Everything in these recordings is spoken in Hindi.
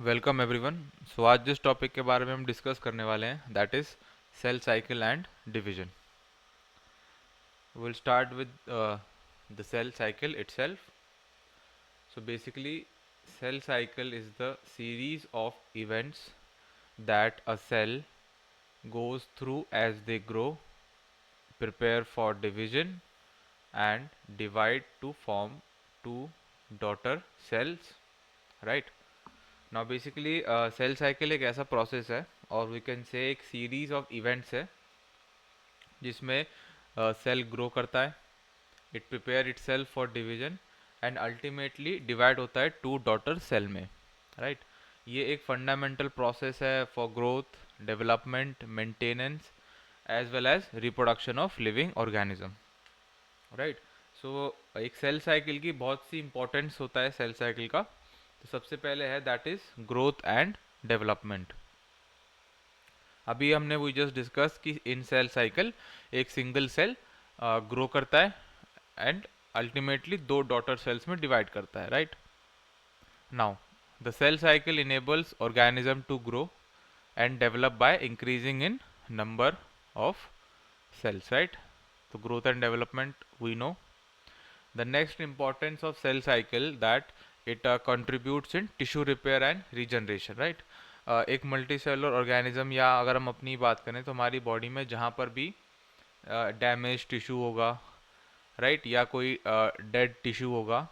Welcome everyone. सो आज जिस टॉपिक के बारे में हम डिस्कस करने वाले हैं that is cell cycle and division. Will start with the cell cycle itself. So basically cell cycle is the series of events that a cell goes through as they grow, prepare for division and divide to form two daughter cells, right? Now basically cell cycle एक ऐसा प्रोसेस है और वी कैन से एक सीरीज ऑफ इवेंट्स है जिसमें सेल ग्रो करता है, it prepare itself for division and ultimately divide होता है टू डॉटर सेल में, राइट ये एक फंडामेंटल प्रोसेस है for growth, development, maintenance as well as reproduction of living organism, right. So एक सेल साइकिल की बहुत सी इंपॉर्टेंस होता है सेल साइकिल का। तो सबसे पहले है that is growth and development. अभी हमने वो जस्ट डिस्कस कि इन सेल साइकिल एक सिंगल सेल ग्रो करता है एंड अल्टीमेटली दो डॉटर सेल्स में डिवाइड करता है, right. Now the cell cycle enables organism to grow and develop by increasing in number of cells, right? So growth and development we know. The next importance of cell cycle that it contributes in tissue repair and regeneration, right? एक मल्टीसेलुलर ऑर्गेनिज्म या अगर हम अपनी बात करें तो हमारी बॉडी में जहाँ पर भी डैमेज टिश्यू होगा, राइट, या कोई डेड टिश्यू होगा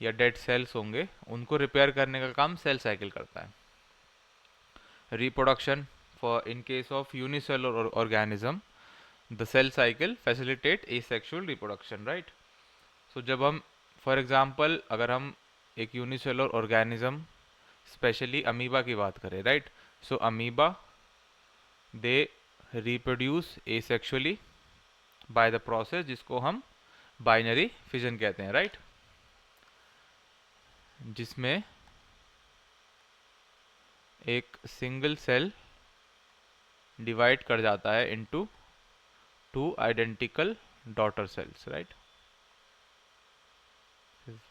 या डेड सेल्स होंगे, उनको रिपेयर करने का काम सेल साइकिल करता है। Reproduction for in case of unicellular organism the cell cycle facilitate asexual reproduction, right. So जब हम फॉर एग्जांपल अगर हम एक यूनिसेलुलर ऑर्गेनिज्म स्पेशली अमीबा की बात करें, right, so amoeba they reproduce asexually by the process जिसको हम बाइनरी फिजन कहते हैं, राइट, जिसमें एक सिंगल सेल डिवाइड कर जाता है into two identical daughter sales, right,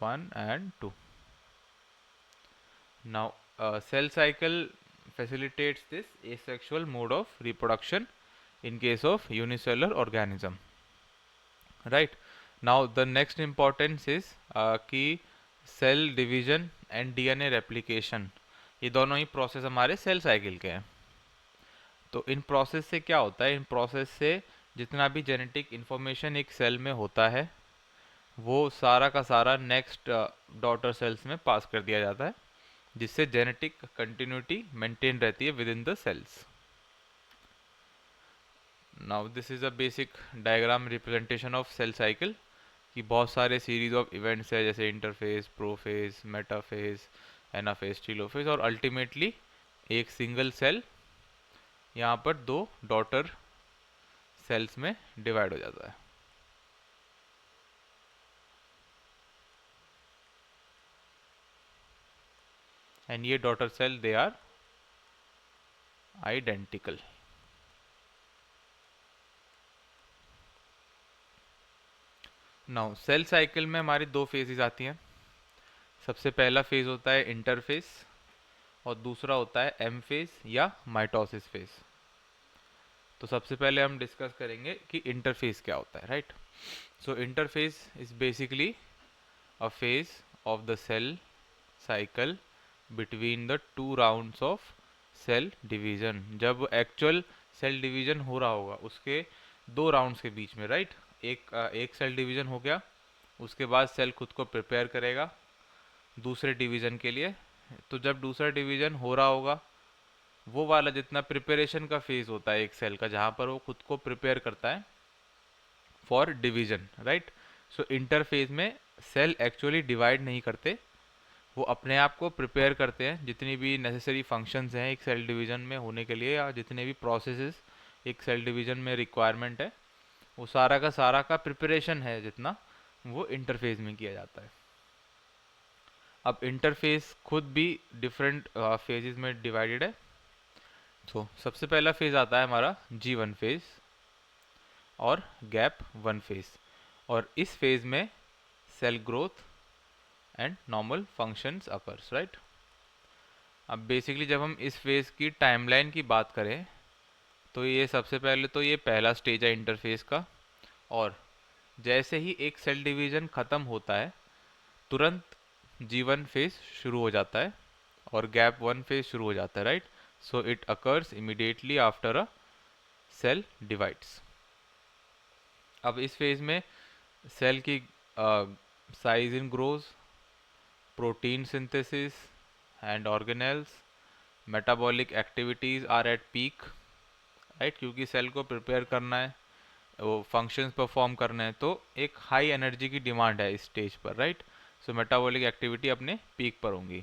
1 and 2. Now cell cycle facilitates this asexual mode of reproduction in case of unicellular organism, right. Now the next importance is कि cell division and DNA replication ये दोनों ही प्रोसेस हमारे सेल साइकिल के हैं। तो इन प्रोसेस से क्या होता है, इन प्रोसेस से जितना भी जेनेटिक इंफॉर्मेशन एक सेल में होता है वो सारा का सारा नेक्स्ट डॉटर सेल्स में पास कर दिया जाता है, जिससे जेनेटिक कंटिन्यूटी मेंटेन रहती है within the cells. Now this is a basic diagram representation of cell cycle कि बहुत सारे सीरीज ऑफ इवेंट्स है जैसे interphase, prophase, metaphase, anaphase, telophase और अल्टीमेटली एक सिंगल सेल यहाँ पर दो डॉटर सेल्स में डिवाइड हो जाता है। एंड ये daughter cell they are identical. Now cell cycle में हमारी दो फेजेस आती हैं। सबसे पहला फेज होता है इंटरफेज और दूसरा होता है एम फेज या माइटोसिस फेज। तो सबसे पहले हम डिस्कस करेंगे कि इंटरफेज क्या होता है, right. So interphase is basically a phase of the cell cycle between the two rounds of cell division. जब एक्चुअल सेल डिवीजन हो रहा होगा उसके दो राउंड्स के बीच में, राइट, एक सेल डिवीजन हो गया, उसके बाद सेल खुद को प्रिपेयर करेगा दूसरे डिवीजन के लिए। तो जब दूसरा डिवीजन हो रहा होगा वो वाला जितना प्रिपरेशन का फेज होता है एक सेल का जहाँ पर वो खुद को प्रिपेयर करता है for division, right. So interphase में सेल एक्चुअली डिवाइड नहीं करते, वो अपने आप को प्रिपेयर करते हैं। जितनी भी नेसेसरी फंक्शंस हैं एक सेल डिवीजन में होने के लिए या जितने भी प्रोसेसेस एक सेल डिवीजन में रिक्वायरमेंट है वो सारा का प्रिपरेशन है जितना वो इंटरफेज में किया जाता है। अब इंटरफेस खुद भी डिफरेंट फेजेस में डिवाइडेड है। तो सबसे पहला फेज आता है हमारा G1 फेज और गैप 1 फेज, और इस फेज में cell growth and normal functions occurs, right. अब बेसिकली जब हम इस फेज़ की टाइमलाइन की बात करें तो ये सबसे पहले तो ये पहला स्टेज है इंटरफेस का। और जैसे ही एक सेल डिवीज़न ख़त्म होता है तुरंत G1 फेज़ शुरू हो जाता है और गैप 1 फेज़ शुरू हो जाता है, right. So it occurs immediately after a cell divides. अब इस फेज़ में सेल की size in grows, protein synthesis and organelles, metabolic activities are at peak, right, क्योंकि सेल को प्रिपेयर करना है, वो फंक्शंस परफॉर्म करने हैं, तो एक हाई एनर्जी की डिमांड है इस स्टेज पर, राइट। सो मेटाबॉलिक एक्टिविटी अपने पीक पर होंगी।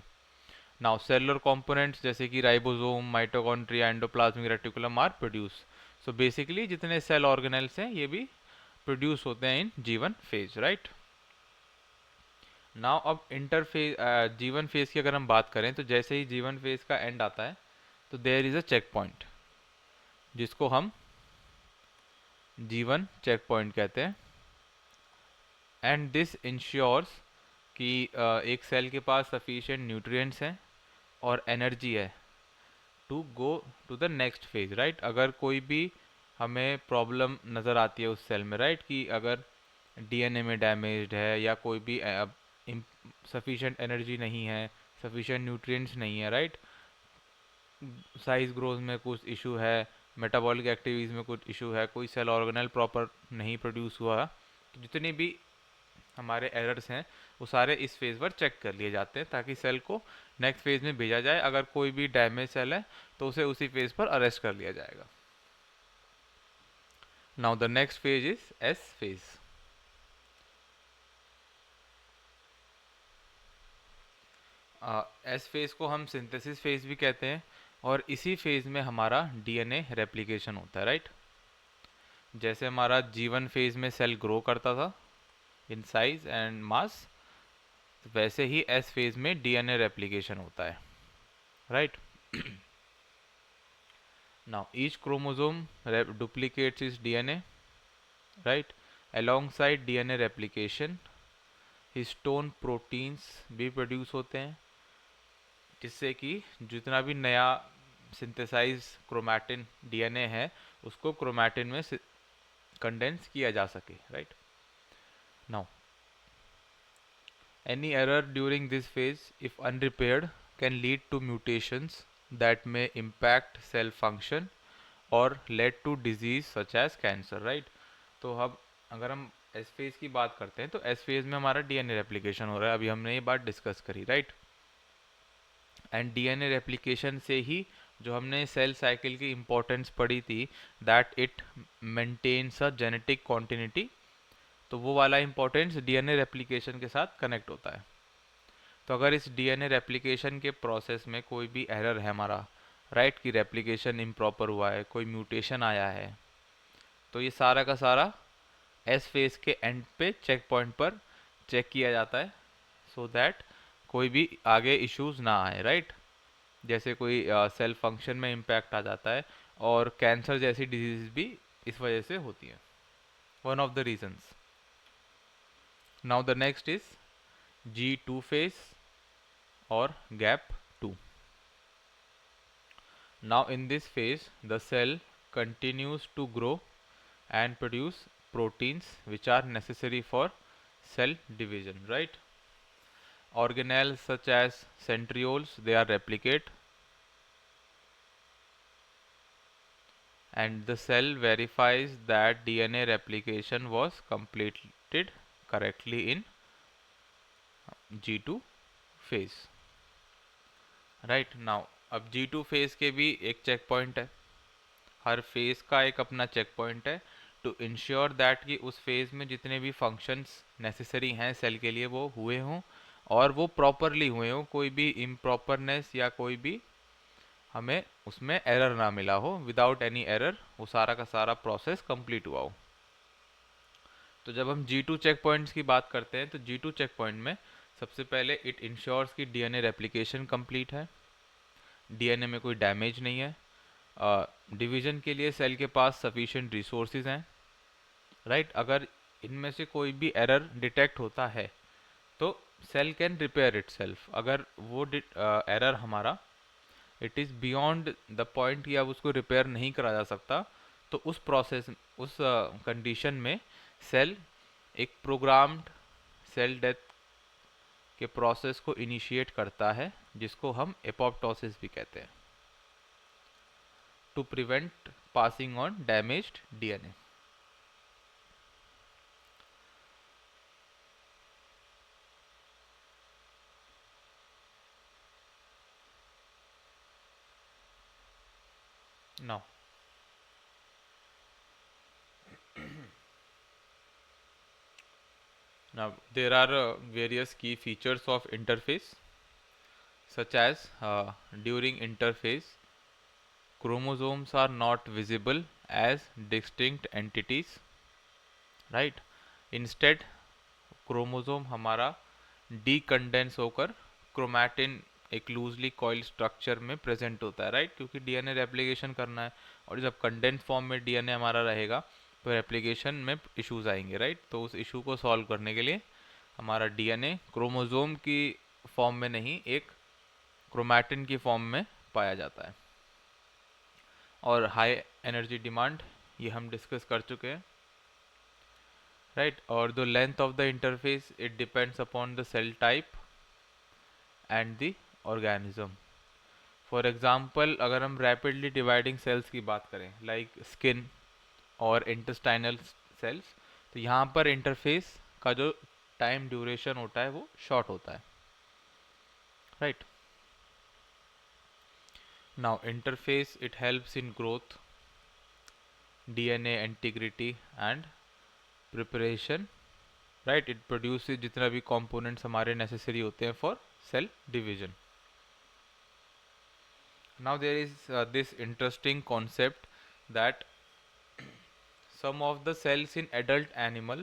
नाउ सेलुलर कंपोनेंट्स जैसे कि ribosome, mitochondria, endoplasmic reticulum are produce. So basically जितने सेल ऑर्गेनेल्स हैं ये भी प्रोड्यूस होते हैं in G1 phase, right. Now अब इंटरफेज G1 फेज की अगर हम बात करें तो जैसे ही G1 फेज का एंड आता है तो there is a check point जिसको हम G1 चेक पॉइंट कहते हैं। एंड दिस इंश्योर्स कि एक सेल के पास सफिशिएंट न्यूट्रिएंट्स हैं और एनर्जी है to go to the next phase, right. अगर कोई भी हमें प्रॉब्लम नज़र आती है उस सेल में, राइट, कि अगर डीएनए में डैमेज्ड है या कोई भी सफिशिएंट एनर्जी नहीं है, सफिशिएंट न्यूट्रिएंट्स नहीं है, राइट, साइज ग्रोथ में कुछ इशू है, मेटाबॉलिक एक्टिविटीज़ में कुछ इशू है, कोई सेल ऑर्गेनेल प्रॉपर नहीं प्रोड्यूस हुआ, तो जितने भी हमारे एरर्स हैं वो सारे इस फेज़ पर चेक कर लिए जाते हैं ताकि सेल को नेक्स्ट फेज़ में भेजा जाए। अगर कोई भी डैमेज सेल है तो उसे उसी फेज़ पर अरेस्ट कर लिया जाएगा। Now the next phase is S phase. S phase को हम सिंथेसिस फेज भी कहते हैं और इसी फेज में हमारा डीएनए रेप्लिकेशन होता है, राइट। जैसे हमारा G1 फेज में सेल ग्रो करता था इन साइज एंड मास, वैसे ही एस फेज में डीएनए रेप्लिकेशन होता है, right. Now each chromosome duplicates its DNA, right? Alongside DNA replication, histone proteins भी प्रोड्यूस होते हैं जिससे कि जितना भी नया सिंथेसाइज क्रोमैटिन डीएनए है उसको क्रोमैटिन में कंडेंस किया जा सके, right. Now any error during this phase, if unrepaired, can lead to mutations that may impact cell function और lead to disease such as cancer, right. तो अब अगर हम एस फेज की बात करते हैं तो एस फेज में हमारा डीएनए रेप्लिकेशन हो रहा है, अभी हमने ये बात डिस्कस करी, राइट। एंड डीएनए रेप्लिकेशन से ही जो हमने सेल साइकिल की इम्पोर्टेंस पढ़ी थी, that it maintains a genetic continuity, तो वो वाला इम्पोर्टेंस डीएनए रेप्लिकेशन के साथ कनेक्ट होता है। तो अगर इस डीएनए रेप्लिकेशन के प्रोसेस में कोई भी एरर है हमारा, राइट, कि रेप्लिकेशन इम्प्रॉपर हुआ है, कोई म्यूटेशन आया है, तो ये सारा का सारा एस फेज के एंड पे चेक पॉइंट पर चेक किया जाता है सो दैट कोई भी आगे इश्यूज ना आए, राइट। जैसे कोई सेल फंक्शन में इम्पैक्ट आ जाता है और कैंसर जैसी डिजीज भी इस वजह से होती है, one of the reasons. Now the next is G2 phase और gap 2। Now in this phase, the cell continues to grow and produce proteins which are necessary for cell division, right? Organelles such as centrioles, they are replicate and the cell verifies that DNA replication was completed correctly in G2 phase, right? Now अब G2 phase के भी एक चेक पॉइंट है, हर फेज़ का एक अपना चेक पॉइंट है टू इंश्योर दैट कि उस फेज़ में जितने भी फंक्शंस नेसेसरी हैं सेल के लिए वो हुए हों और वो प्रॉपरली हुए हों, कोई भी इम्प्रॉपरनेस या कोई भी हमें उसमें एरर ना मिला हो, विदाउट एनी एरर वो सारा का सारा प्रोसेस कंप्लीट हुआ हो। तो जब हम G2 चेक पॉइंट्स की बात करते हैं तो G2 चेक पॉइंट में सबसे पहले इट इंश्योर्स कि डीएनए रेप्लिकेशन कंप्लीट है, डीएनए में कोई डैमेज नहीं है, डिवीजन के लिए सेल के पास सफिशिएंट रिसोर्सेज हैं, राइट। अगर इनमें से कोई भी एरर डिटेक्ट होता है तो सेल कैन रिपेयर इटसेल्फ। अगर वो एरर हमारा it is beyond the point कि अब उसको रिपेयर नहीं करा जा सकता, तो उस प्रोसेस, उस कंडीशन में सेल एक प्रोग्राम्ड सेल डेथ के प्रोसेस को इनिशिएट करता है, जिसको हम एपोप्टोसिस भी कहते हैं, to prevent passing on damaged DNA. Now, there are various key features of interface, such as during interface, chromosomes are not visible as distinct entities, right? Instead, chromosome हमारा डीकंडेंस होकर क्रोमैटिन एक लूजली कॉइल स्ट्रक्चर में प्रेजेंट होता है, राइट? क्योंकि डीएनए रेप्लिकेशन करना है, और जब कंडेंस फॉर्म में डीएनए हमारा रहेगा तो रेप्लिकेशन में इश्यूज आएंगे, राइट? तो उस इशू को सॉल्व करने के लिए हमारा डीएनए क्रोमोसोम की फॉर्म में नहीं, एक क्रोमैटिन की फॉर्म में पाया जाता है। और हाई एनर्जी डिमांड, ये हम डिस्कस कर चुके हैं, राइट? और the length of the interface it depends upon the cell type and the organism. For example, अगर हम रैपिडली डिवाइडिंग सेल्स की बात करें, लाइक स्किन और इंटेस्टाइनल सेल्स, तो यहाँ पर इंटरफेस का जो टाइम ड्यूरेशन होता है वो शॉर्ट होता है, right? Now interface it helps in growth, DNA integrity and preparation, right? It produce जितना भी कंपोनेंट्स हमारे नेसेसरी होते हैं for sale division. Now there is this interesting concept that some of the cells in adult animal,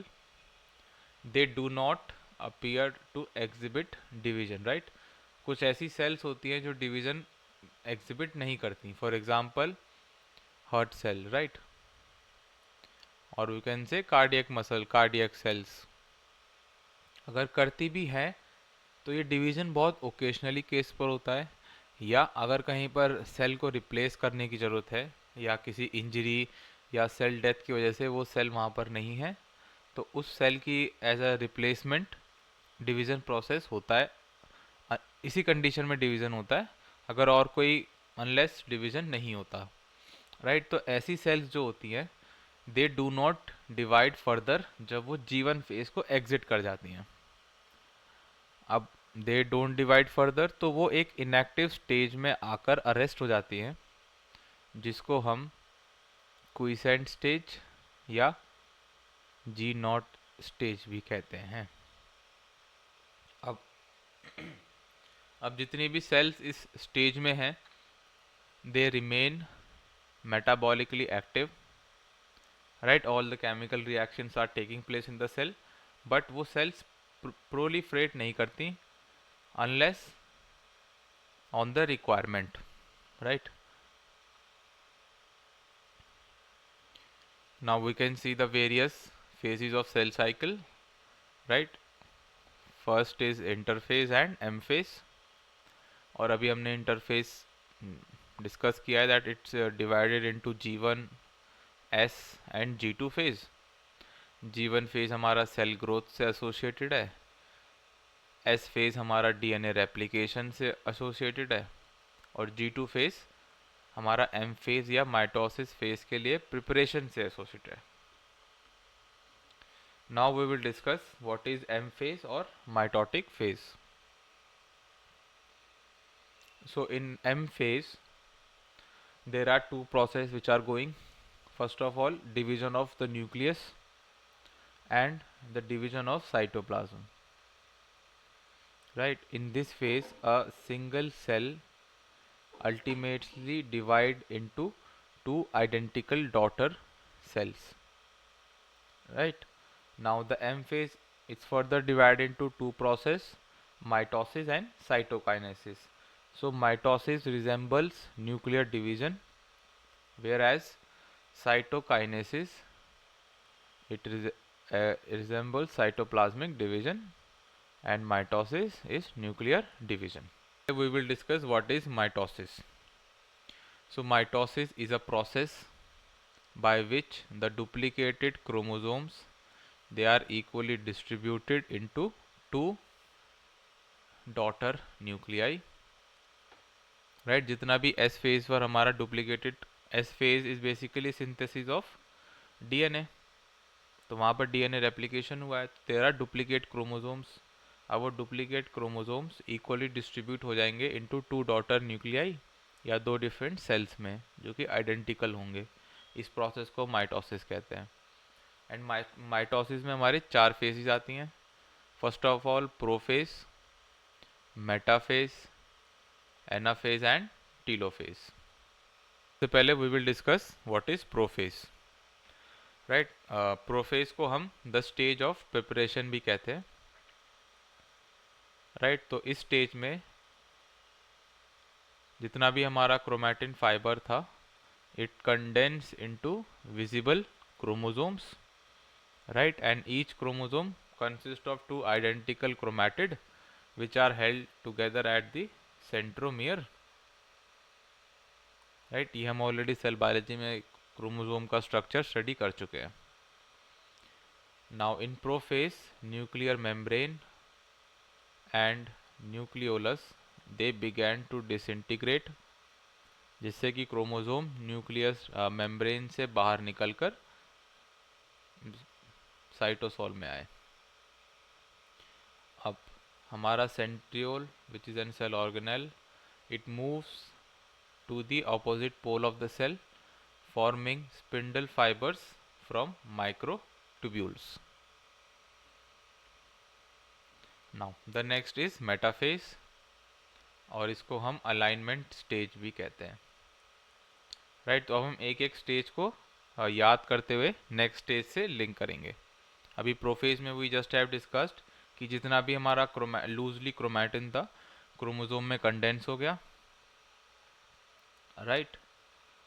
they do not appear to exhibit division, right? कुछ ऐसी सेल्स होती हैं जो डिवीजन एग्जिबिट नहीं करती, for example heart cell, right? और we can say cardiac muscle, cardiac cells. अगर करती भी है तो ये डिवीजन बहुत ओकेजनली केस पर होता है, या अगर कहीं पर सेल को रिप्लेस करने की ज़रूरत है, या किसी इंजरी या सेल डेथ की वजह से वो सेल वहाँ पर नहीं है, तो उस सेल की as a replacement division process होता है। इसी कंडीशन में डिवीज़न होता है, अगर और कोई अनलेस डिवीज़न नहीं होता, राइट? तो ऐसी सेल्स जो होती हैं, they do not divide further जब वो जीवन फेज को एग्जिट कर जाती हैं। अब दे डोंट डिवाइड फर्दर, तो वो एक इनएक्टिव स्टेज में आकर अरेस्ट हो जाती हैं, जिसको हम क्विसेंट स्टेज या जी नॉट स्टेज भी कहते हैं। अब अब जितनी भी सेल्स इस स्टेज में हैं, they remain metabolically active, right? All the chemical reactions are taking place in the cell, but वो सेल्स प्रोलिफरेट नहीं करती unless on the requirement, right? Now we can see the various phases of cell cycle, right? First is interphase and M phase, और अभी हमने interphase डिस्कस किया है that it's divided into G1, S and G2 phase. G1 phase हमारा सेल ग्रोथ से एसोसिएटेड है, S phase हमारा डीएनए रेप्लिकेशन से एसोसिएटेड है, और G2 phase हमारा एम फेज या माइटोसिस फेज के लिए प्रिपरेशन से एसोसिएटेड है। Now we will discuss what is M phase और mitotic phase. So in M phase there are two processes which are going. First of all, division of the nucleus and the division of cytoplasm, right? In this phase, a single cell ultimately divide into two identical daughter cells, right? Now the M phase is further divided into two processes, mitosis and cytokinesis. So mitosis resembles nuclear division, whereas cytokinesis resembles cytoplasmic division, and mitosis is nuclear division. We will discuss what is mitosis. So mitosis is a process by which the duplicated chromosomes, they are equally distributed into two daughter nuclei, right? जितना भी S phase पर हमारा duplicated, S phase is basically synthesis of DNA, तो वहाँ पर DNA रेप्लिकेशन हुआ है, तेरह डुप्लीकेट क्रोमोसोम्स, अब वो डुप्लीकेट क्रोमोसोम्स इक्वली डिस्ट्रीब्यूट हो जाएंगे इनटू टू डॉटर न्यूक्लियाई या दो डिफरेंट सेल्स में जो कि आइडेंटिकल होंगे। इस प्रोसेस को माइटोसिस कहते हैं। एंड माइटोसिस में हमारे चार फेजेस आती हैं। First of all prophase, metaphase, anaphase and telophase. तो पहले we will discuss what is prophase, right. Prophase को हम द स्टेज ऑफ प्रिपरेशन भी कहते हैं, राइट। तो इस स्टेज में जितना भी हमारा क्रोमैटिन फाइबर था, it condense into visible chromosomes, right, and each chromosome consists of two identical chromatid which are held together at the centromere, right। ये हम ऑलरेडी सेल बायोलॉजी में क्रोमोसोम का स्ट्रक्चर स्टडी कर चुके हैं। Now in prophase nuclear membrane and nucleolus they began to disintegrate, जिससे कि क्रोमोसोम न्यूक्लियस मेम्ब्रेन से बाहर निकलकर साइटोसोल में आए। अब हमारा centriole which is an cell organelle, it moves to the opposite pole of the cell forming spindle fibres from microtubules. Now the next is metaphase, और इसको हम अलाइनमेंट स्टेज भी कहते हैं, राइट। तो अब हम एक एक स्टेज को याद करते हुए नेक्स्ट स्टेज से लिंक करेंगे। अभी प्रोफेज में वी जस्ट हैव डिस्कस्ड कि जितना भी हमारा लूजली क्रोमैटिन था क्रोमोसोम में कंडेंस हो गया, राइट।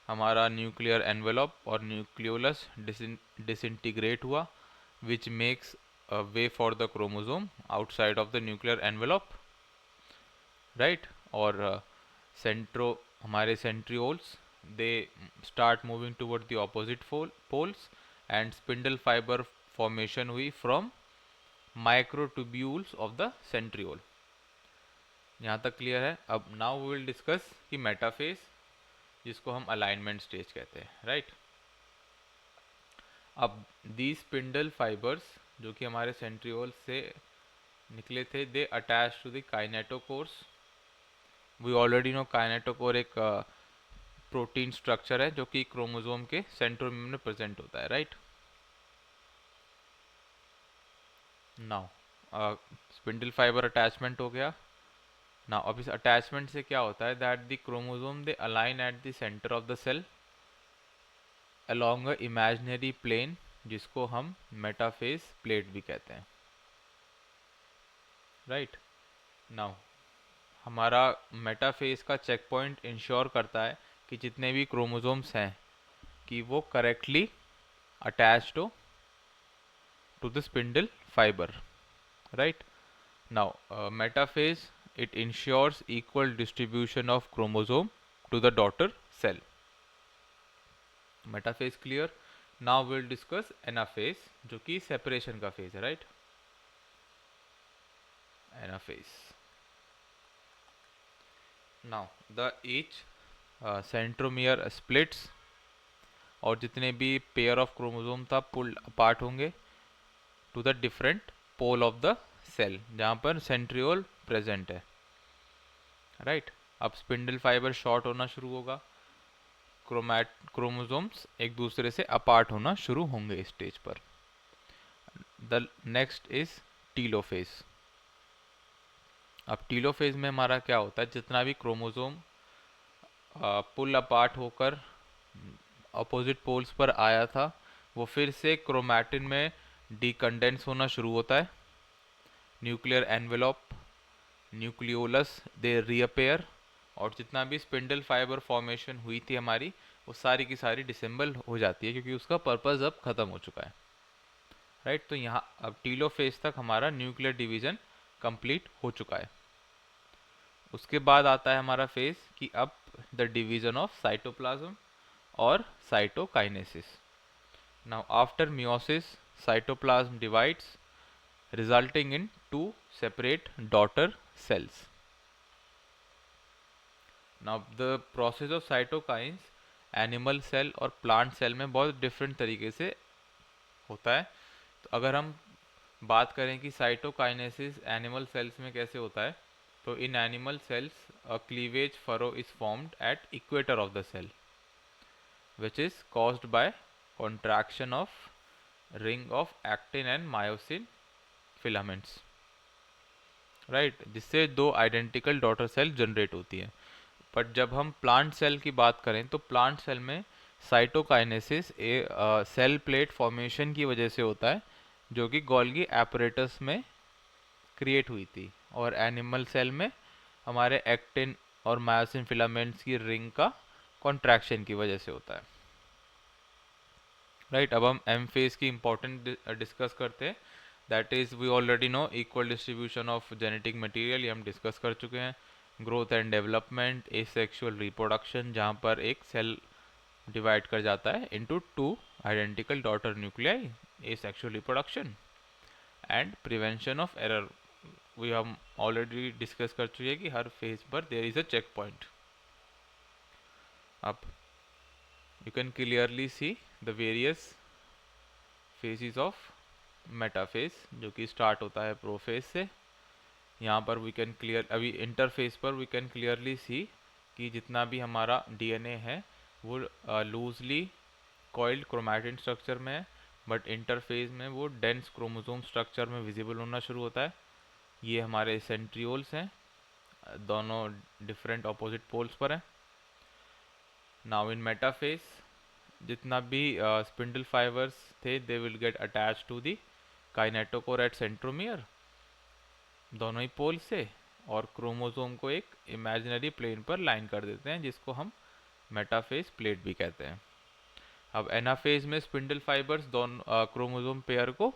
हमारा न्यूक्लियर एनवेलप और न्यूक्लियोलस डिसइंटीग्रेट हुआ which makes a way for the chromosome outside of the nuclear envelope, right. और हमारे centrioles they start moving toward the opposite poles and spindle fiber formation हुई from microtubules of the centriole. यहाँ तक क्लियर है। अब नाउ वी विल डिस्कस कि मेटाफेज, जिसको हम अलाइनमेंट स्टेज कहते हैं, राइट। अब दी स्पिंडल फाइबर्स जो कि हमारे सेंट्रियोल से निकले थे, they attach to the kinetochores. We already know kinetochore एक प्रोटीन स्ट्रक्चर है जो कि क्रोमोसोम के सेंट्रोमियर में प्रेजेंट होता है, right. Now spindle fibre attachment हो गया। नाउ अब इस अटैचमेंट से क्या होता है that the chromosome they align at the centre of the cell along a imaginary plane, जिसको हम मेटाफेज प्लेट भी कहते हैं, राइट। नाउ हमारा मेटाफेज का चेक पॉइंट इंश्योर करता है कि जितने भी क्रोमोसोम्स हैं कि वो करेक्टली अटैच्ड हो to the spindle fiber, right। Now metaphase, it ensures equal distribution of chromosome to the daughter cell। metaphase clear। now we'll discuss anaphase जो कि separation का phase है, right। anaphase, now the each centromere splits, और जितने भी पेयर ऑफ क्रोमोसोम था पुल अपार्ट होंगे to the different pole of the cell जहाँ पर सेंट्रियोल प्रेजेंट है, राइट। अब स्पिंडल फाइबर शॉर्ट होना शुरू होगा, क्रोमोसोम्स एक दूसरे से अपार्ट होना शुरू होंगे इस स्टेज पर। The next is telophase. अब टीलोफेज में हमारा क्या होता है, जितना भी क्रोमोसोम पुल अपार्ट होकर अपोजिट पोल्स पर आया था वो फिर से क्रोमैटिन में डीकंडेंस होना शुरू होता है। न्यूक्लियर एनवेलप, न्यूक्लियोलस दे रीअपेयर, और जितना भी स्पिंडल फाइबर फॉर्मेशन हुई थी हमारी वो सारी की सारी डिसेंबल हो जाती है क्योंकि उसका पर्पस अब खत्म हो चुका है, राइट। तो यहाँ अब टीलोफेज तक हमारा न्यूक्लियर डिवीजन कंप्लीट हो चुका है। उसके बाद आता है हमारा फेज कि अब द डिवीजन ऑफ साइटोप्लाज्म और cytokinesis. Now after meiosis cytoplasm divides resulting in two separate daughter cells. Now the process of cytokines animal cell और प्लांट सेल में बहुत डिफरेंट तरीके से होता है. तो अगर हम बात करें कि साइटोकाइनेसिस एनिमल सेल्स में कैसे होता है, तो in animal cells a cleavage furrow is formed at equator of the cell which is caused by contraction of ring of actin and myosin filaments, right, जिससे दो आइडेंटिकल डॉटर सेल जनरेट होती है. बट जब हम प्लांट सेल की बात करें तो प्लांट सेल में साइटोकाइनेसिस सेल प्लेट फॉर्मेशन की वजह से होता है, जो कि गोल्गी एपरेटस में क्रिएट हुई थी, और एनिमल सेल में हमारे एक्टिन और मायोसिन फिलामेंट्स की रिंग का कॉन्ट्रैक्शन की वजह से होता है. राइट, अब हम एम फेज की इंपॉर्टेंट डिस्कस करते हैं. That is we already know equal distribution of genetic material, ये हम डिस्कस कर चुके हैं. Growth and development, asexual reproduction जहाँ पर एक सेल डिवाइड कर जाता है into two identical daughter nuclei, asexual reproduction. And prevention of error, we हम ऑलरेडी डिस्कस कर चुके हैं कि हर फेज पर there is a check point. अब you can clearly see the various phases of metaphase, जो कि स्टार्ट होता है प्रोफेज से. यहाँ पर वी कैन क्लियर, अभी इंटरफेज पर वी कैन क्लियरली सी कि जितना भी हमारा डीएनए है वो लूजली कॉइल्ड क्रोमैटिन स्ट्रक्चर में है, बट इंटरफेज में वो डेंस क्रोमोसोम स्ट्रक्चर में विजिबल होना शुरू होता है. ये हमारे सेंट्रियोल्स हैं, दोनों डिफरेंट ऑपोजिट पोल्स पर हैं. नाउ इन मेटाफेज जितना भी स्पिंडल फाइबर्स थे they will get attach to the kinetochore at centromere, दोनों ही पोल से, और क्रोमोसोम को एक इमेजिनरी प्लेन पर लाइन कर देते हैं, जिसको हम मेटाफेज प्लेट भी कहते हैं. अब एनाफेज में स्पिंडल फाइबर्स दोनों क्रोमोसोम पेयर को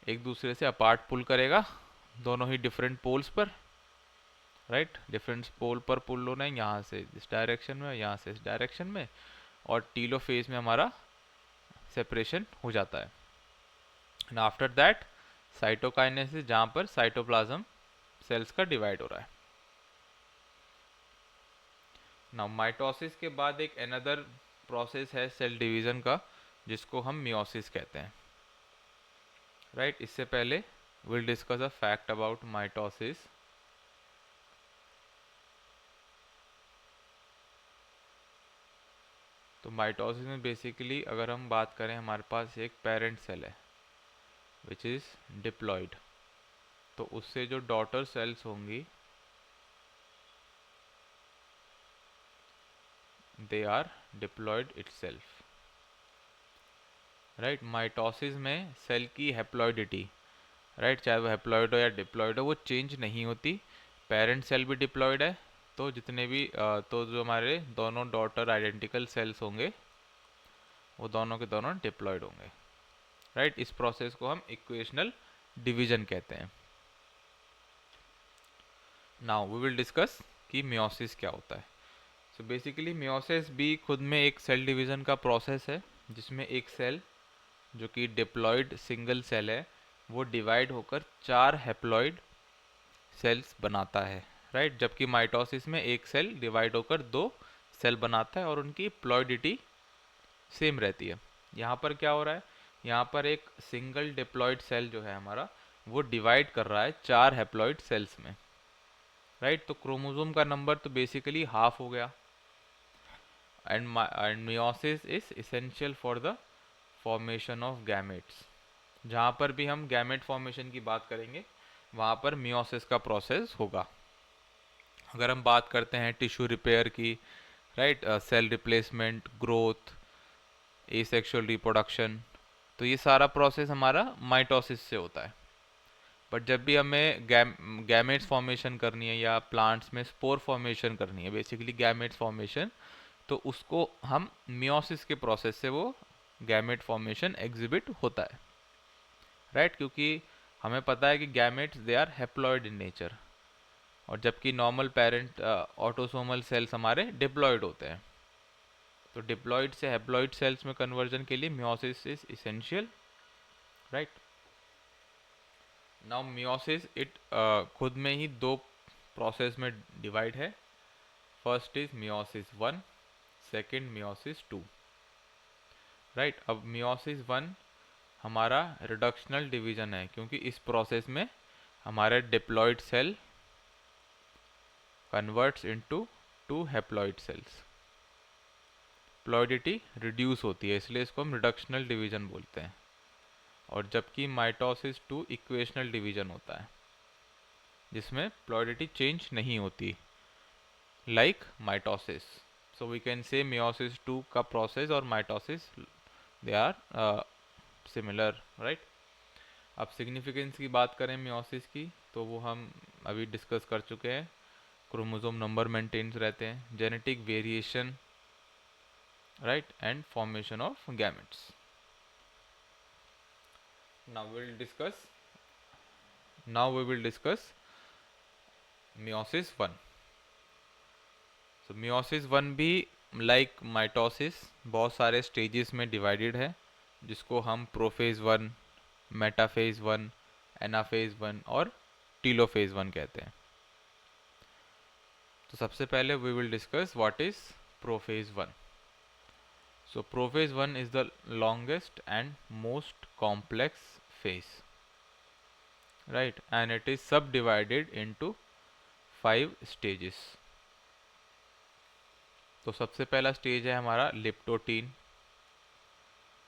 एक दूसरे से अपार्ट पुल करेगा, दोनों ही डिफरेंट पोल्स पर. राइट, डिफरेंट पोल पर पुल होना है, यहाँ से इस डायरेक्शन में, यहाँ से इस डायरेक्शन में, और टीलोफेज में हमारा सेपरेशन हो जाता है. एंड आफ्टर दैट साइटोकाइनेसिस, जहाँ पर साइटोप्लाज्म सेल्स का डिवाइड हो रहा है. नाउ माइटोसिस के बाद एक अनदर प्रोसेस है सेल डिवीजन का, जिसको हम मियोसिस कहते हैं. राइट, इससे पहले will discuss a fact about mitosis. तो माइटोसिस में बेसिकली अगर हम बात करें, हमारे पास एक पेरेंट सेल है विच इज़ डिप्लॉयड, तो उससे जो डॉटर सेल्स होंगी they are diploid itself. Right, mitosis में सेल की हैप्लॉइडिटी, राइट, चाहे वो हैप्लॉइड हो या डिप्लॉयड हो, वो चेंज नहीं होती. पेरेंट सेल भी डिप्लॉयड है, तो जितने भी तो जो हमारे दोनों डॉटर आइडेंटिकल सेल्स होंगे वो दोनों के दोनों डिप्लॉयड होंगे. राइट, इस प्रोसेस को हम इक्वेशनल डिवीजन कहते हैं. नाउ वी विल डिस्कस कि मियोसिस क्या होता है. सो बेसिकली मियोसिस भी खुद में एक सेल डिवीजन का प्रोसेस है, जिसमें एक सेल जो कि डिप्लॉयड सिंगल सेल है वो डिवाइड होकर चार हैप्लॉयड सेल्स बनाता है. राइट, जबकि माइटोसिस में एक सेल डिवाइड होकर दो सेल बनाता है और उनकी प्लॉइडिटी सेम रहती है. यहाँ पर क्या हो रहा है, यहाँ पर एक सिंगल डिप्लॉयड सेल जो है हमारा वो डिवाइड कर रहा है चार हैप्लॉयड सेल्स में. राइट, तो क्रोमोसोम का नंबर तो बेसिकली हाफ हो गया. And meiosis is essential for the formation of gametes. जहाँ पर भी हम गैमेट फॉर्मेशन की बात करेंगे वहाँ पर मियोसिस का प्रोसेस होगा. अगर हम बात करते हैं टिश्यू रिपेयर की, right, cell replacement, growth, asexual reproduction, तो ये सारा प्रोसेस हमारा माइटोसिस से होता है. बट जब भी हमें गैमेट्स फॉर्मेशन करनी है या प्लांट्स में स्पोर फॉर्मेशन करनी है, बेसिकली गैमेट्स फॉर्मेशन, तो उसको हम मियोसिस के प्रोसेस से वो गैमेट फॉर्मेशन एग्जिबिट होता है. राइट, क्योंकि हमें पता है कि gametes they are haploid in nature, और जबकि नॉर्मल पेरेंट ऑटोसोमल सेल्स हमारे डिप्लॉयड होते हैं। तो डिप्लॉयड से हैप्लॉयड सेल्स में कन्वर्जन के लिए meiosis is essential, right. Now meiosis it खुद में ही दो प्रोसेस में डिवाइड है। First is meiosis one, second meiosis two, right. अब मियोसिस वन हमारा रिडक्शनल डिवीजन है, क्योंकि इस प्रोसेस में हमारे diploid cell converts into two haploid cells. Ploidity reduce होती है, इसलिए इसको हम रिडक्शनल डिवीजन बोलते हैं। और जबकि माइटोसिस टू इक्वेशनल डिवीजन होता है, जिसमें प्लॉइडिटी चेंज नहीं होती, like mitosis. So we can say meiosis two का प्रोसेस और mitosis they are similar, right. अब सिग्निफिकेंस की बात करें मियोसिस की, तो वो हम अभी डिस्कस कर चुके हैं। क्रोमोसोम नंबर मेंटेन्स रहते हैं, genetic variation, right, and formation of gametes. Now we will discuss. Now we will discuss meiosis one. So meiosis one भी like mitosis बहुत सारे stages में divided है, जिसको हम prophase one, metaphase one, anaphase one और टीलोफेज वन कहते हैं। तो सबसे पहले we will discuss what is prophase one. So prophase 1 is the longest and most complex phase, right, and it is subdivided into 5 stages. तो सबसे पहला स्टेज है हमारा लिप्टोटीन।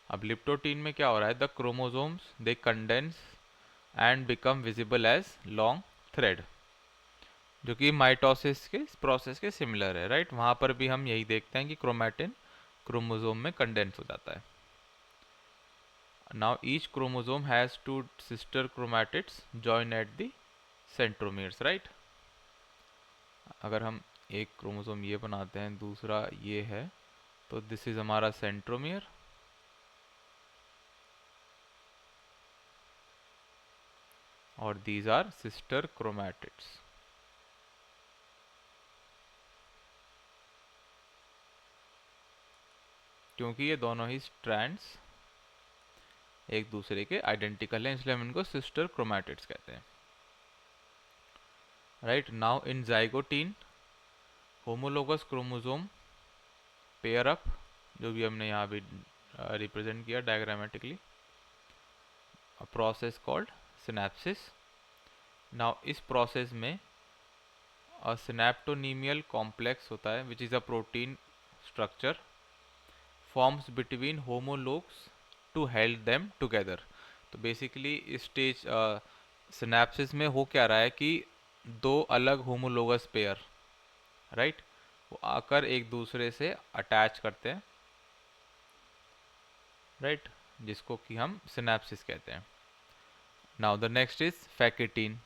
अब लिप्टोटीन में क्या हो रहा है, the chromosomes they condense and become visible as long thread, जो कि माइटोसिस के प्रोसेस के सिमिलर है, राइट। वहाँ पर भी हम यही देखते हैं कि क्रोमैटिन क्रोमोसोम में कंडेंस हो जाता है। Now each chromosome has two sister chromatids joined at the centromeres, right? अगर हम एक क्रोमोसोम ये बनाते हैं, दूसरा ये है, तो दिस इज हमारा सेंट्रोमियर, और दीज आर सिस्टर क्रोमैटिड्स। क्योंकि ये दोनों ही स्ट्रैंड्स एक दूसरे के आइडेंटिकल हैं, इसलिए हम इनको सिस्टर क्रोमैटिड्स कहते हैं, right. Now in zygotene homologous chromosome pair up, जो भी हमने यहाँ भी रिप्रेजेंट किया diagrammatically, a process called synapsis. Now इस प्रोसेस में अ सिनेप्टोनीमियल कॉम्प्लेक्स होता है, which is a protein structure forms between homologs to held them together. तो बेसिकली इस स्टेज सिनेप्सिस में हो क्या रहा है कि दो अलग होमोलोगस पेयर, राइट, वो आकर एक दूसरे से अटैच करते हैं, राइट, जिसको कि हम सिनेप्सिस कहते हैं। Now the next is pachytene.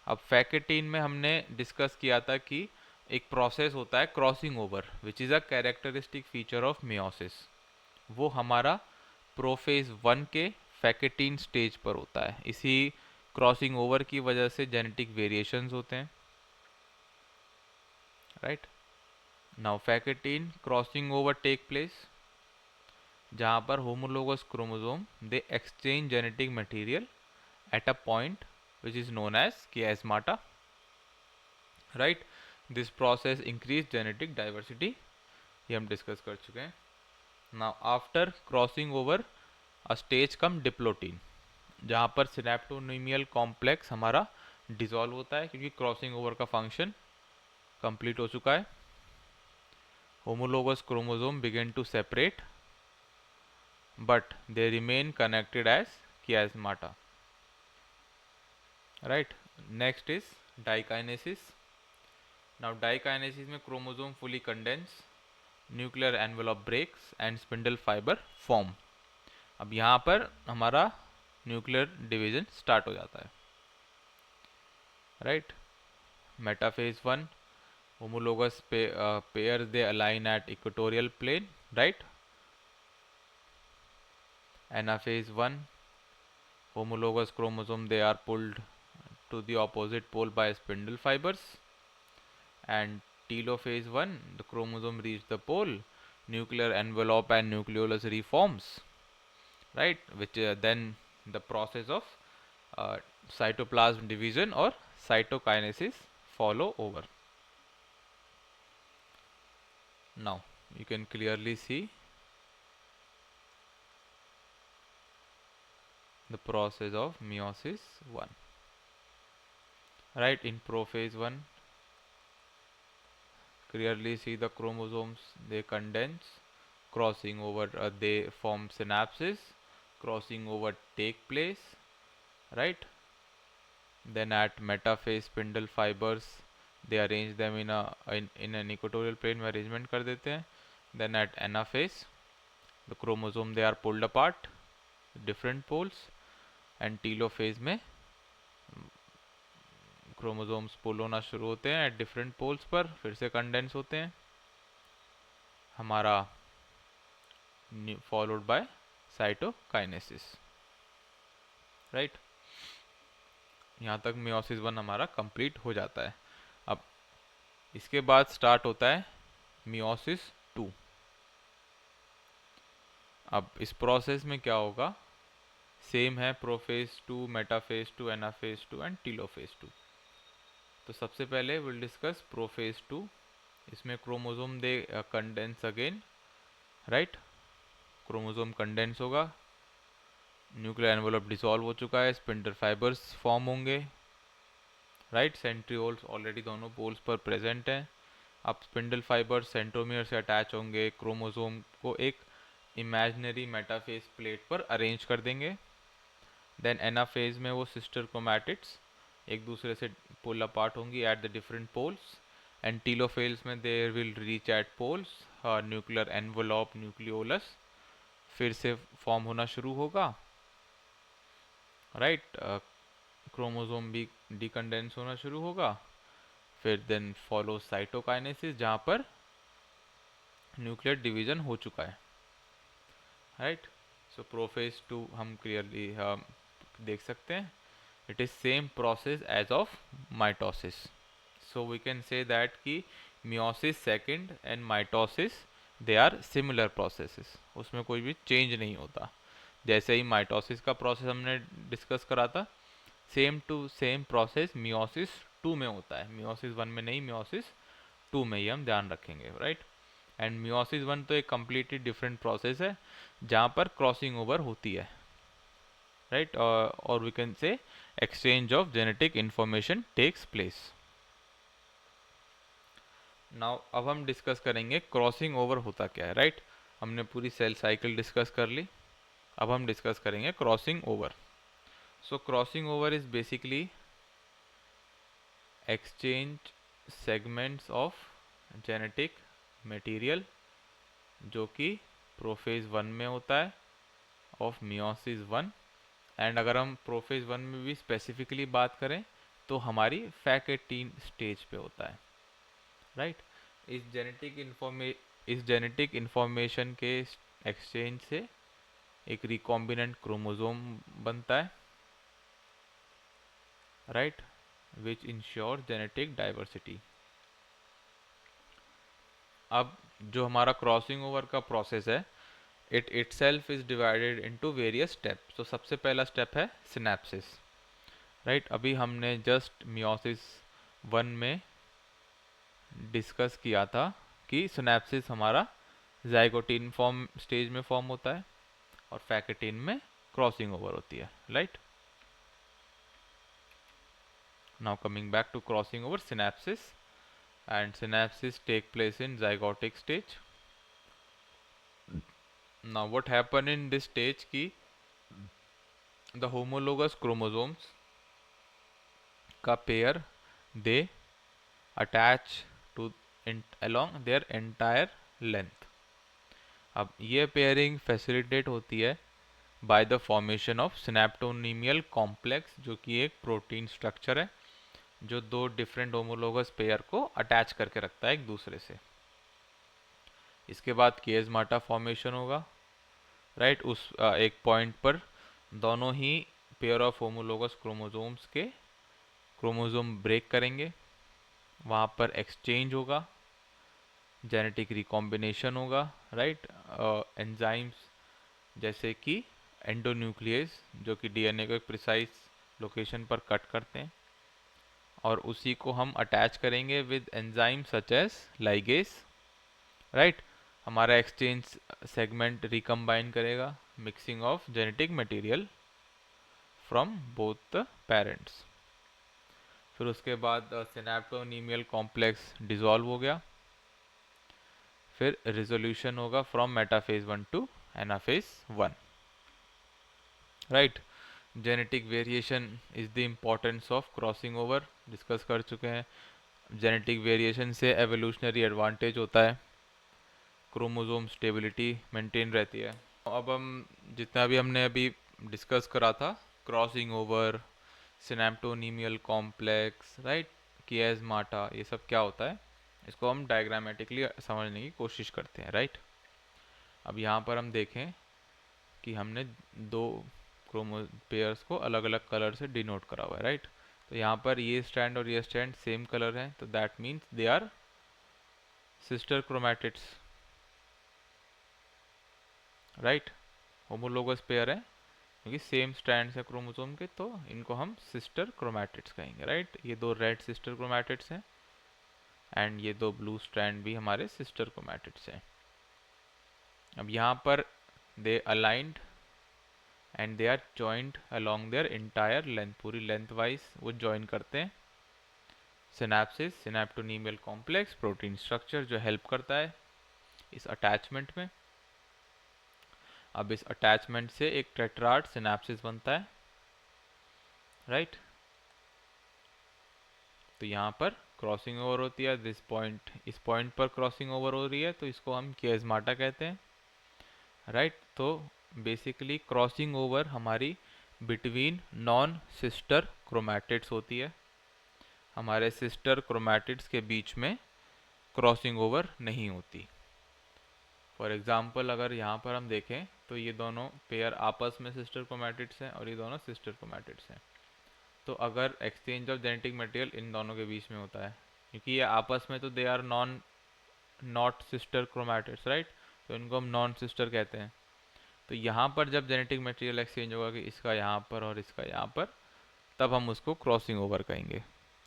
अब फैकेटीन में हमने डिस्कस किया था कि एक प्रोसेस होता है crossing over, which is a characteristic feature of meiosis. वो हमारा प्रोफेज वन के फैकेटीन स्टेज पर होता है। इसी क्रॉसिंग ओवर की वजह से जेनेटिक वेरिएशंस होते हैं, right. Now pachytene crossing over take place जहाँ पर homologous chromosome they exchange genetic material at a point which is known as chiasmata, right. This process increase genetic diversity, ये हम डिस्कस कर चुके हैं। now after crossing over a stage come diplotin, जहाँ पर सिनेप्टोनीमियल कॉम्प्लेक्स हमारा डिसॉल्व होता है, क्योंकि क्रॉसिंग ओवर का फंक्शन कंप्लीट हो चुका है। Homologous chromosome begin to separate but they remain connected as chiasmata, right. Next is diakinesis. Now diakinesis में chromosome fully condense, nuclear envelope breaks and spindle fiber form. अब यहाँ पर हमारा न्यूक्लियर डिवीजन स्टार्ट हो जाता है, right. Metaphase one homologous pair they align at equatorial plane, right. Anaphase one homologous chromosome they are pulled to the opposite pole by spindle fibers, and telophase 1, the chromosome reach the pole, nuclear envelope and nucleolus reforms, right, which then the process of uh, cytoplasm division or cytokinesis follow over. Now you can clearly see the process of meiosis 1, right. In prophase 1, clearly see the chromosomes, they condense, crossing over, they form synapses, crossing over take place, right. Then at metaphase spindle fibers, they arrange them in an equatorial plane में arrangement कर देते हैं. Then at anaphase, the chromosome they are pulled apart, different poles, and telophase में क्रोमोसोम्स पुल होना शुरू होते हैं एट डिफरेंट पोल्स पर, फिर से कंडेंस होते हैं हमारा, फॉलोड बाय साइटोकाइनेसिस, राइट. यहाँ तक मियोसिस 1 हमारा कंप्लीट हो जाता है. अब इसके बाद स्टार्ट होता है मियोसिस 2. अब इस प्रोसेस में क्या होगा, सेम है prophase 2, metaphase 2, anaphase 2 and telophase 2. तो सबसे पहले विल डिस्कस प्रोफेज 2. इसमें chromosome they condense again, right. Chromosome condense होगा, न्यूक्लियर एनवेलप डिसॉल्व हो चुका है, स्पिंडल फाइबर्स फॉर्म होंगे, राइट. सेंट्रियोल्स ऑलरेडी दोनों पोल्स पर प्रेजेंट हैं. अब स्पिंडल फाइबर्स सेंट्रोमियर से अटैच होंगे, क्रोमोसोम को एक इमेजिनरी मेटाफेज प्लेट पर अरेंज कर देंगे. देन एनाफेज में वो सिस्टर क्रोमैटिड्स एक दूसरे से पुल अपार्ट होंगी at the different poles. And telophase में there will reach at poles, nuclear envelope nucleolus फिर से फॉर्म होना शुरू होगा, राइट. क्रोमोसोम भी डिकंडेंस होना शुरू होगा. फिर देन फॉलो साइटोकाइनेसिस जहाँ पर न्यूक्लियर डिवीजन हो चुका है, राइट. सो प्रोफेज 2 हम क्लियरली देख सकते हैं, it is same process as of mitosis. So we can say that कि meiosis second and mitosis they are similar processes. उसमें कोई भी change नहीं होता. जैसे ही mitosis का process हमने discuss करा था, same to same process meiosis 2 में होता है. meiosis 1 में नहीं, meiosis 2 में ही हम ध्यान रखेंगे, right? And meiosis 1 तो एक completely different process है जहाँ पर crossing over होती है, right. Or we can say exchange of genetic information takes place. Now अब हम डिस्कस करेंगे क्रॉसिंग ओवर होता क्या है, राइट. हमने पूरी सेल साइकिल डिस्कस कर ली, अब हम डिस्कस करेंगे crossing over. So crossing over is basically exchange segments of genetic material जो कि प्रोफेज 1 में होता है ऑफ मियोसिस 1. एंड अगर हम प्रोफेज 1 में भी स्पेसिफिकली बात करें तो हमारी फैकेटीन स्टेज पे होता है, राइट. इस जेनेटिक इंफॉर्मेशन के एक्सचेंज से एक रिकॉम्बिनेंट क्रोमोसोम बनता है, राइट, विच इंश्योर जेनेटिक डाइवर्सिटी. अब जो हमारा क्रॉसिंग ओवर का प्रोसेस है, it itself is divided into various steps. तो सबसे पहला स्टेप है सिनेप्सिस, राइट. अभी हमने जस्ट मियोसिस 1 में डिस्कस किया था कि सिनेप्सिस हमारा जाइगोटीन फॉर्म स्टेज में फॉर्म होता है और फैकेटीन में क्रॉसिंग ओवर होती है, right. Now coming back to crossing over, synapsis and synapses take place in zygotic stage. Now what happen in this stage कि the homologous chromosomes का pair they attach to along their entire length. अब ये pairing facilitate होती है by the formation of synaptonemal complex जो कि एक प्रोटीन स्ट्रक्चर है जो दो डिफरेंट होमोलोगस पेयर को अटैच करके रखता है एक दूसरे से. इसके बाद किएज़माटा फॉर्मेशन होगा, राइट. उस एक पॉइंट पर दोनों ही पेयर ऑफ होमोलोगस क्रोमोसोम्स के क्रोमोसोम ब्रेक करेंगे वहाँ पर एक्सचेंज होगा, जेनेटिक रिकॉम्बिनेशन होगा, राइट। एंजाइम्स जैसे कि एंडोन्यूक्लियस जो कि डीएनए को एक प्रिसाइज लोकेशन पर कट करते हैं, और उसी को हम अटैच करेंगे with enzyme such as ligase, right. हमारा एक्सचेंज सेगमेंट रिकम्बाइन करेगा, mixing of genetic material from both the parents. फिर उसके बाद सिनेप्टोनीमियल कॉम्प्लेक्स डिसॉल्व हो गया, फिर रिजोल्यूशन होगा from metaphase 1 to anaphase 1, right. Genetic variation is the importance of crossing over, discuss कर चुके हैं। जेनेटिक वेरिएशन से एवोल्यूशनरी एडवांटेज होता है, क्रोमोसोम स्टेबिलिटी मेंटेन रहती है। अब हम जितना भी हमने अभी डिस्कस करा था, क्रॉसिंग ओवर, सिनेप्टोनीमियल कॉम्प्लेक्स, राइट, कियास्माटा, ये सब क्या होता है, इसको हम डायग्रामेटिकली समझने की कोशिश करते हैं, राइट। अब यहाँ पर हम देखें कि हमने दो क्रोमो पेयर्स को अलग अलग कलर से डिनोट करा हुआ है, राइट। तो यहाँ पर ये स्टैंड और ये स्टैंड सेम कलर है, तो that means they are sister chromatids, right. Homologous pair है क्योंकि सेम स्ट्रैंड्स है क्रोमोसोम के, तो इनको हम सिस्टर क्रोमैटिड्स कहेंगे, राइट। ये दो रेड सिस्टर क्रोमैटिड्स हैं एंड ये दो ब्लू स्ट्रैंड भी हमारे सिस्टर क्रोमैटिड्स हैं। अब यहाँ पर they aligned and they are joint along their entire length, पूरी लेंथ वाइज वो जॉइन करते हैं। Synapsis, synaptonemal complex, protein structure जो हेल्प करता है इस अटैचमेंट में। अब इस अटैचमेंट से एक टेट्राड सिनेप्सिस बनता है, राइट। तो यहाँ पर क्रॉसिंग ओवर होती है, दिस पॉइंट, इस पॉइंट पर क्रॉसिंग ओवर हो रही है, तो इसको हम कियास्माटा कहते हैं, राइट। तो बेसिकली क्रॉसिंग ओवर हमारी बिटवीन नॉन सिस्टर क्रोमैटिड्स होती है, हमारे सिस्टर क्रोमैटिड्स के बीच में क्रॉसिंग ओवर नहीं होती। फॉर एग्जाम्पल अगर यहाँ पर हम देखें तो ये दोनों पेयर आपस में सिस्टर क्रोमैटिड्स हैं और ये दोनों सिस्टर क्रोमैटिड्स हैं, तो अगर exchange of genetic material in दोनों के बीच में होता है, क्योंकि ये आपस में तो they are not sister chromatids, right, तो इनको हम नॉन सिस्टर कहते हैं। तो यहाँ पर जब जेनेटिक मटेरियल एक्सचेंज होगा कि इसका यहाँ पर और इसका यहाँ पर, तब हम उसको क्रॉसिंग ओवर कहेंगे,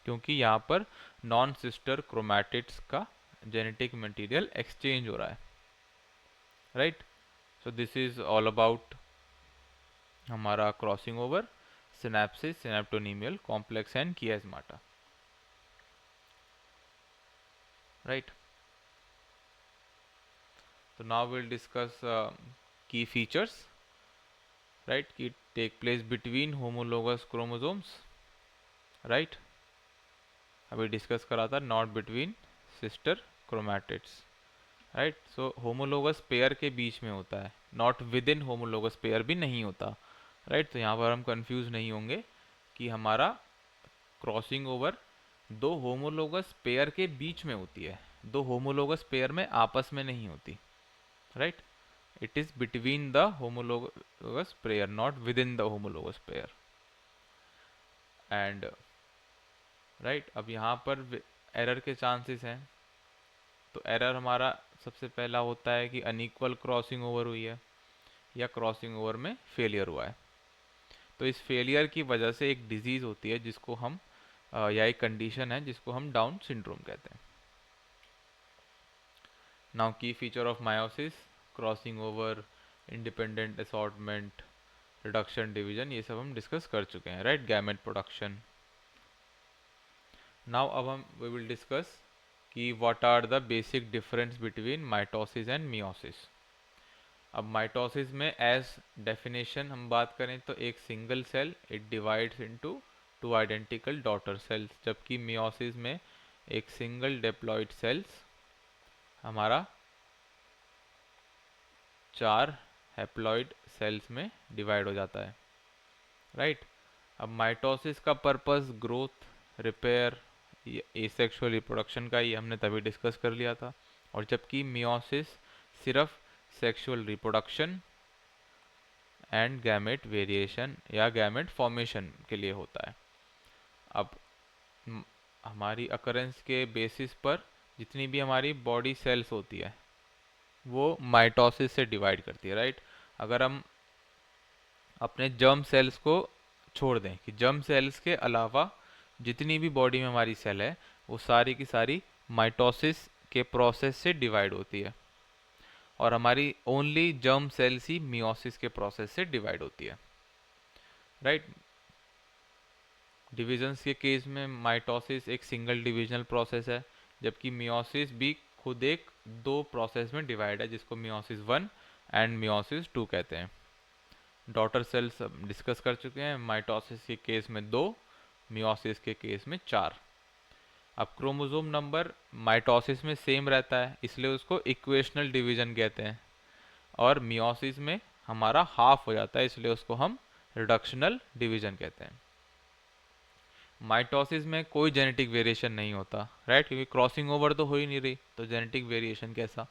क्योंकि यहाँ पर नॉन सिस्टर क्रोमैटिड्स का जेनेटिक मटेरियल एक्सचेंज हो रहा है, right. So this is all about हमारा crossing over, synapsis, synaptonemal complex and chiasmata, right. So now we'll discuss key features, right, कि take place between homologous chromosomes, right। अभी डिस्कस करा था not between sister chromatids, right. So homologous pair के बीच में होता है, not with in homologous pair भी नहीं होता, राइट। तो यहाँ पर हम कंफ्यूज नहीं होंगे कि हमारा क्रॉसिंग ओवर दो होमोलोगस पेयर के बीच में होती है, दो होमोलोगस पेयर में आपस में नहीं होती, right. It is between the homologous pair, not within the homologous pair. And right, अब यहाँ पर एरर के चांसेस हैं, तो एरर हमारा सबसे पहला होता है कि अनइक्वल क्रॉसिंग ओवर हुई है या क्रॉसिंग ओवर में फेलियर हुआ है। तो इस फेलियर की वजह से एक डिजीज़ होती है जिसको हम या एक कंडीशन है जिसको हम डाउन सिंड्रोम कहते हैं। Now key feature of meiosis, crossing over, independent assortment, reduction, division, ये सब हम डिस्कस कर चुके हैं, राइट। Gamete production. नाउ अब हम वी विल डिस्कस कि what are the basic difference between mitosis and meiosis. अब माइटोसिस में एज डेफिनेशन हम बात करें तो एक single cell it divides into two identical daughter cells, जबकि मियोसिस में एक सिंगल डिप्लॉइड सेल्स हमारा 4 हैप्लॉइड सेल्स में डिवाइड हो जाता है, राइट। अब माइटोसिस का purpose growth, repair, asexual reproduction का, ये हमने तभी डिस्कस कर लिया था। और जबकि मियोसिस सिर्फ sexual reproduction and gamete variation या गैमेट फॉर्मेशन के लिए होता है। अब हमारी अकरेंस के बेसिस पर जितनी भी हमारी बॉडी सेल्स होती है वो माइटोसिस से डिवाइड करती है, राइट। अगर हम अपने जर्म सेल्स को छोड़ दें कि जर्म सेल्स के अलावा जितनी भी बॉडी में हमारी सेल है वो सारी की सारी माइटोसिस के प्रोसेस से डिवाइड होती है, और हमारी ओनली जर्म सेल्स ही मियोसिस के प्रोसेस से डिवाइड होती है, राइट। डिविजन्स के केस में माइटोसिस एक सिंगल डिविजनल प्रोसेस है, जबकि मियोसिस भी खुद एक दो प्रोसेस में डिवाइड है, जिसको मियोसिस 1 एंड मियोसिस 2 कहते हैं। डॉटर सेल्स डिस्कस कर चुके हैं, माइटोसिस के केस में 2, मियोसिस के केस में 4। अब क्रोमोसोम नंबर माइटोसिस में सेम रहता है, इसलिए उसको इक्वेशनल डिवीजन कहते हैं, और मियोसिस में हमारा हाफ हो जाता है, इसलिए उसको हम रिडक्शनल डिवीजन कहते हैं। माइटोसिस में कोई जेनेटिक वेरिएशन नहीं होता, राइट, क्योंकि क्रॉसिंग ओवर तो हो ही नहीं रही, तो जेनेटिक वेरिएशन कैसा।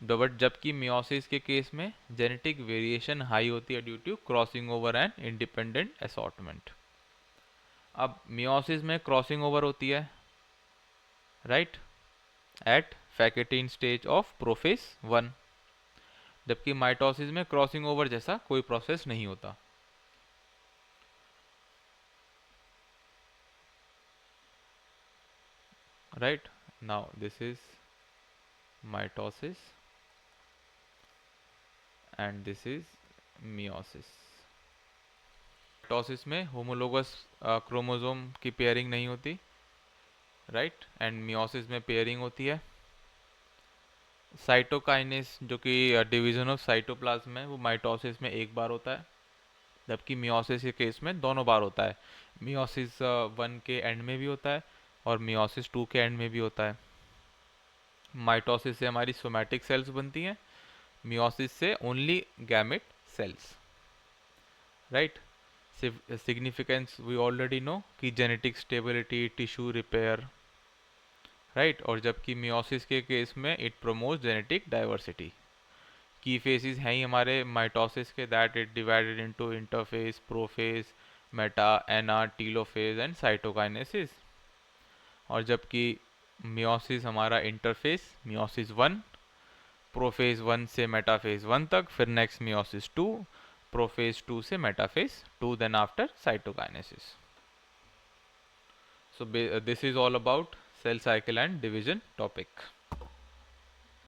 बट जबकि मियोसिस के केस में जेनेटिक वेरिएशन हाई होती है due to crossing over and independent assortment. अब मियोसिस में क्रॉसिंग ओवर होती है, right, at pachytene stage of prophase 1, जबकि माइटोसिस में क्रॉसिंग ओवर जैसा कोई प्रोसेस नहीं होता। Right, now this is mitosis and this is meiosis. Mitosis में होमोलोगस क्रोमोसोम की पेयरिंग नहीं होती, राइट, एंड मियोसिस में पेयरिंग होती है। साइटोकाइनेस जो कि डिवीजन ऑफ साइटोप्लाज्म है वो माइटोसिस में एक बार होता है, जबकि मियोसिस के केस में दोनों बार होता है। मियोसिस 1 के एंड में भी होता है और मियोसिस 2 के एंड में भी होता है। माइटोसिस से हमारी सोमैटिक सेल्स बनती हैं, मियोसिस से only gamete cells, right. Significance we already know कि genetic stability, tissue repair, right, और जबकि मियोसिस के केस में इट प्रमोट जेनेटिक डाइवर्सिटी। की फेजेस हैं ही हमारे माइटोसिस के, that it divided into interphase, prophase, meta, ana, telophase and cytokinesis. और जबकि मियोसिस हमारा इंटरफेज मियोसिस 1, प्रोफेज 1 से मेटाफेज 1 तक, फिर नेक्स्ट मियोसिस 2, प्रोफेज 2 से metaphase 2, then after cytokinesis. So this is all about cell cycle and division topic.